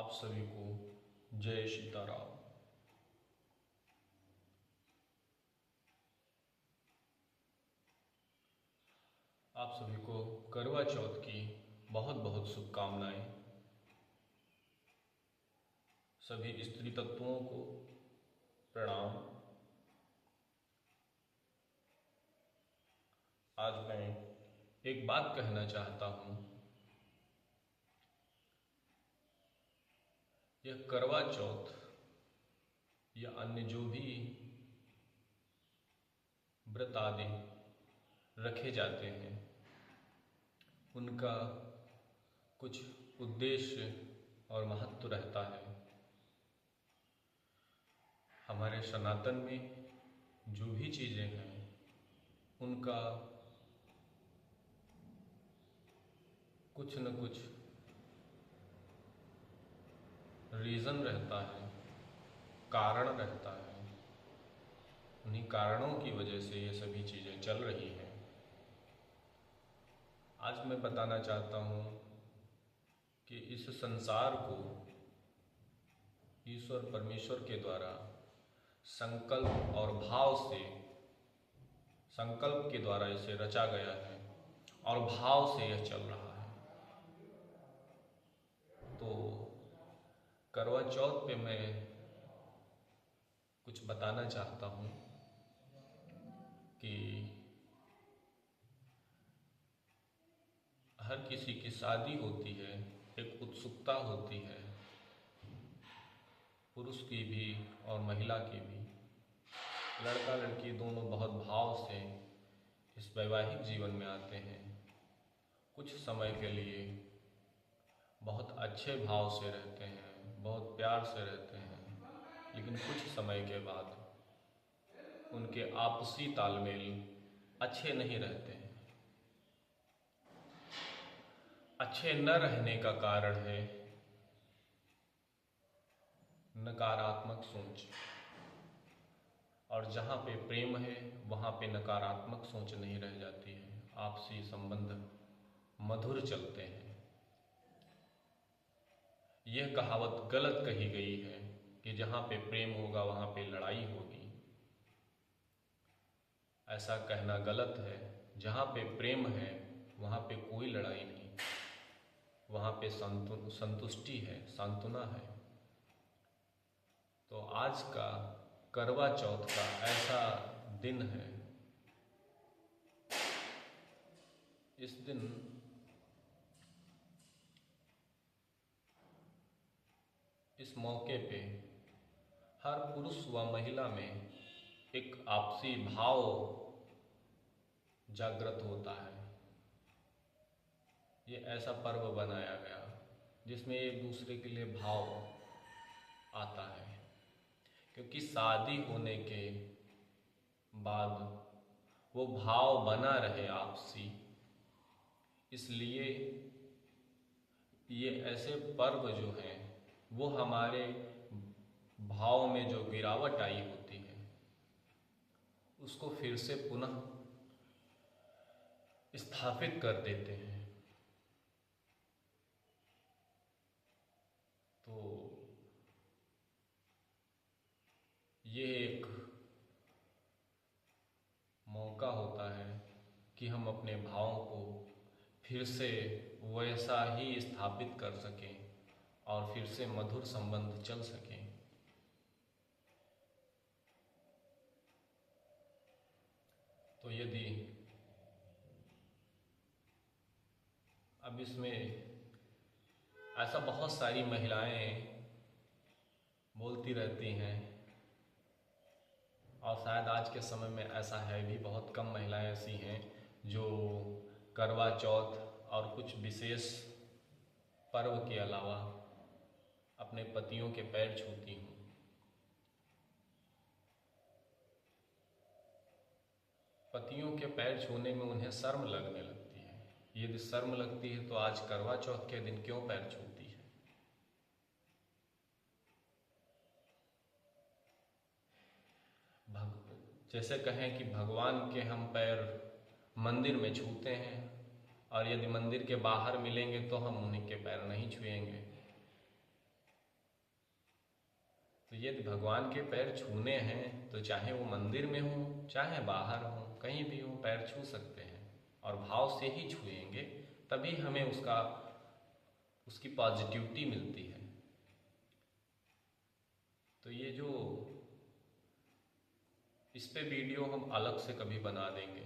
आप सभी को जय सीताराम। आप सभी को करवा चौथ की बहुत बहुत शुभकामनाएं। सभी स्त्री तत्वों को प्रणाम। आज मैं एक बात कहना चाहता हूँ। यह करवा चौथ या अन्य जो भी व्रत आदि रखे जाते हैं, उनका कुछ उद्देश्य और महत्व रहता है। हमारे सनातन में जो भी चीज़ें हैं, उनका कुछ न कुछ रीज़न रहता है, कारण रहता है। उन्हीं कारणों की वजह से ये सभी चीज़ें चल रही हैं। आज मैं बताना चाहता हूँ कि इस संसार को ईश्वर परमेश्वर के द्वारा संकल्प और भाव से, संकल्प के द्वारा इसे रचा गया है और भाव से यह चल रहा है। तो करवा चौथ पे मैं कुछ बताना चाहता हूँ कि हर किसी की शादी होती है, एक उत्सुकता होती है, पुरुष की भी और महिला की भी। लड़का लड़की दोनों बहुत भाव से इस वैवाहिक जीवन में आते हैं। कुछ समय के लिए बहुत अच्छे भाव से रहते हैं, बहुत प्यार से रहते हैं, लेकिन कुछ समय के बाद उनके आपसी तालमेल अच्छे नहीं रहते हैं। अच्छे न रहने का कारण है नकारात्मक सोच। और जहाँ पे प्रेम है वहाँ पे नकारात्मक सोच नहीं रह जाती है। आपसी संबंध मधुर चलते हैं। यह कहावत गलत कही गई है कि जहाँ पे प्रेम होगा वहाँ पे लड़ाई होगी। ऐसा कहना गलत है। जहाँ पे प्रेम है वहाँ पे कोई लड़ाई नहीं, वहाँ पे संतुष्टि है, सांत्वना है। तो आज का करवा चौथ का ऐसा दिन है। इस दिन इस मौके पे हर पुरुष व महिला में एक आपसी भाव जागृत होता है। ये ऐसा पर्व बनाया गया जिसमें एक दूसरे के लिए भाव आता है, क्योंकि शादी होने के बाद वो भाव बना रहे आपसी, इसलिए ये ऐसे पर्व जो हैं वो हमारे भाव में जो गिरावट आई होती है उसको फिर से पुनः स्थापित कर देते हैं। तो ये एक मौका होता है कि हम अपने भावों को फिर से वैसा ही स्थापित कर सकें और फिर से मधुर संबंध चल सकें। तो यदि अब इसमें ऐसा बहुत सारी महिलाएं बोलती रहती हैं, और शायद आज के समय में ऐसा है भी, बहुत कम महिलाएं ऐसी हैं जो करवा चौथ और कुछ विशेष पर्व के अलावा अपने पतियों के पैर छूती हूँ। पतियों के पैर छूने में उन्हें शर्म लगने लगती है। यदि शर्म लगती है तो आज करवा चौथ के दिन क्यों पैर छूती है? जैसे कहें कि भगवान के हम पैर मंदिर में छूते हैं और यदि मंदिर के बाहर मिलेंगे तो हम उन्हीं के पैर नहीं छुएंगे। तो यदि भगवान के पैर छूने हैं तो चाहे वो मंदिर में हो चाहे बाहर हो, कहीं भी हो, पैर छू सकते हैं और भाव से ही छुएंगे, तभी हमें उसकी पॉजिटिविटी मिलती है। तो ये जो इस पे वीडियो हम अलग से कभी बना देंगे,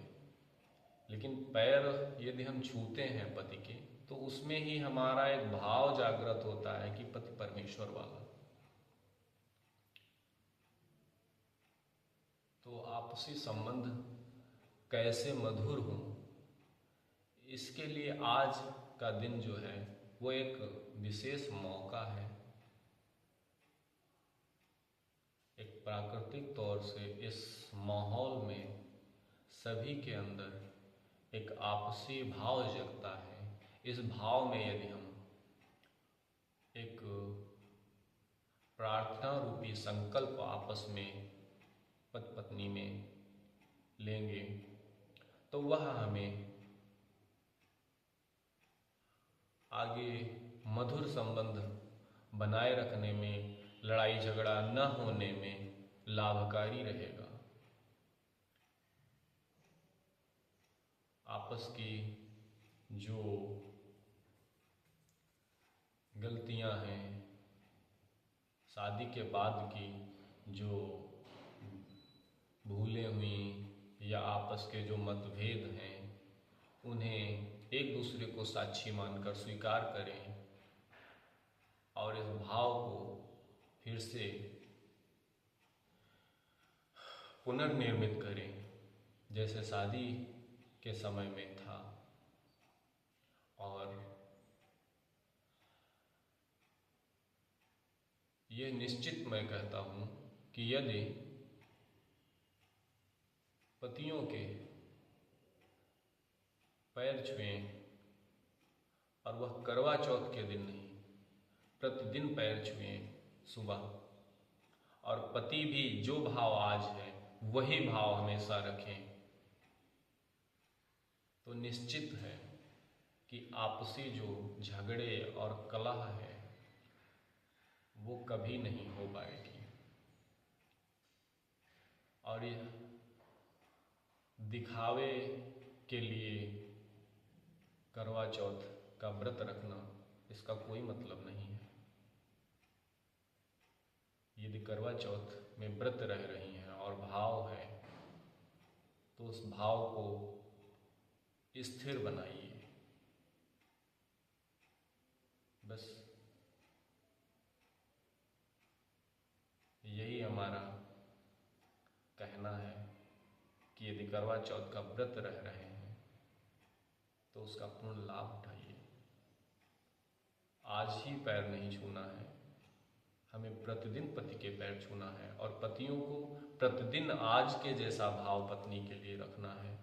लेकिन पैर यदि हम छूते हैं पति के, तो उसमें ही हमारा एक भाव जागृत होता है कि पति परमेश्वर वाला। तो आपसी संबंध कैसे मधुर हो, इसके लिए आज का दिन जो है वो एक विशेष मौका है। एक प्राकृतिक तौर से इस माहौल में सभी के अंदर एक आपसी भाव जगता है। इस भाव में यदि हम एक प्रार्थना रूपी संकल्प आपस में पति पत्नी में लेंगे, तो वह हमें आगे मधुर संबंध बनाए रखने में, लड़ाई झगड़ा न होने में लाभकारी रहेगा। आपस की जो गलतियां हैं, शादी के बाद की जो भूलें हुई या आपस के जो मतभेद हैं, उन्हें एक दूसरे को साक्षी मानकर स्वीकार करें और इस भाव को फिर से पुनर्निर्मित करें जैसे शादी के समय में था। और ये निश्चित मैं कहता हूँ कि यदि पतियों के पैर छुएं और वह करवा चौथ के दिन नहीं, प्रतिदिन पैर छुएं सुबह, और पति भी जो भाव आज है वही भाव हमेशा रखें, तो निश्चित है कि आपसी जो झगड़े और कलह है वो कभी नहीं हो पाएगी। और यह दिखावे के लिए करवा चौथ का व्रत रखना, इसका कोई मतलब नहीं है। यदि करवा चौथ में व्रत रह रही हैं और भाव है, तो उस भाव को स्थिर बनाइए। बस यही हमारा कहना है कि यदि करवा चौथ का व्रत रह रहे हैं तो उसका पूर्ण लाभ उठाइए। आज ही पैर नहीं छूना है, हमें प्रतिदिन पति के पैर छूना है और पतियों को प्रतिदिन आज के जैसा भाव पत्नी के लिए रखना है।